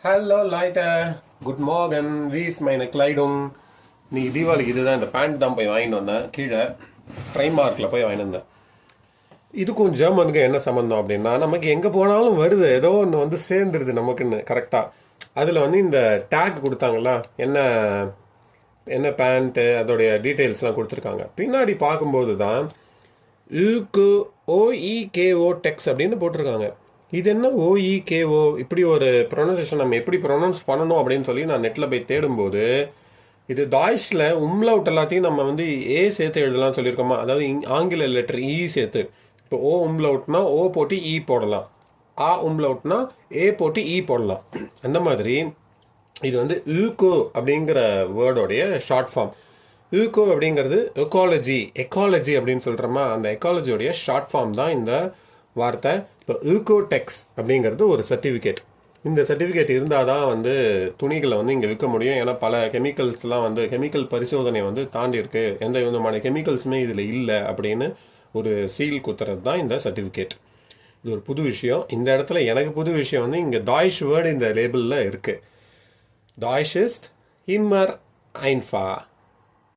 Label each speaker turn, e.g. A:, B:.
A: Hello லைட்டா, good Morgan, views மைன கிளைடும். நீ தீபாவளிக்கு இதுதான் இந்த பேண்ட் தான் போய் வாங்கிட்டு வந்தேன். கீழே ப்ரைமார்க்கில் போய் வாங்கிட்டு வந்தேன். இதுக்கும் ஜெர்மனுக்கு என்ன சம்மந்தம் அப்படின்னா, நமக்கு எங்கே போனாலும் வருது, ஏதோ ஒன்று வந்து சேர்ந்துருது நமக்குன்னு கரெக்டாக. அதில் வந்து இந்த டேக் கொடுத்தாங்களா, என்ன என்ன பேண்ட்டு அதோடைய டீட்டெயில்ஸ்லாம் கொடுத்துருக்காங்க. பின்னாடி பார்க்கும்போது தான் யூக்கு ஓஇகேஓ டெக்ஸ் அப்படின்னு போட்டிருக்காங்க. இது என்ன ஓஇகேஓ, இப்படி ஒரு ப்ரொனன்சியேஷன் நம்ம எப்படி ப்ரொனவுன்ஸ் பண்ணணும் அப்படின்னு சொல்லி நான் நெட்டில் போய் தேடும்போது, இது டாய்ஸில் உம்லவுட் எல்லாத்தையும் நம்ம வந்து ஏ சேர்த்து எழுதலாம்னு சொல்லியிருக்கோமா, அதாவது ஆங்கில லெட்டர் இ சேர்த்து. இப்போ ஓ உம்லவுட்னா ஓ போட்டு இ போடலாம், ஆ உம்லவுட்னா ஏ போட்டு இ போடலாம். அந்த மாதிரி இது வந்து யூகோ அப்படிங்கிற வேர்டோடைய ஷார்ட் ஃபார்ம். யூகோ அப்படிங்கிறது எக்காலஜி அப்படின்னு சொல்கிறோமா, அந்த எக்காலஜியோடைய ஷார்ட் ஃபார்ம் தான் இந்த வார்த்தை. இப்போ யூகோடெக்ஸ் அப்படிங்கிறது ஒரு சர்டிஃபிகேட். இந்த சர்டிஃபிகேட் இருந்தால் தான் வந்து துணிகளை வந்து இங்கே விற்க முடியும். ஏன்னா பல கெமிக்கல்ஸ்லாம் வந்து கெமிக்கல் பரிசோதனை வந்து தாண்டி இருக்கு, எந்த விதமான கெமிக்கல்ஸுமே இதில் இல்லை அப்படின்னு ஒரு சீல் குத்துறது தான் இந்த சர்டிஃபிகேட். இது ஒரு புது விஷயம். இந்த இடத்துல எனக்கு புது விஷயம் வந்து இங்கே டாய்ஷ் வேர்டு இந்த லேபிளில் இருக்குது. டாய்ஷ் இஸ்ட் immer einfach.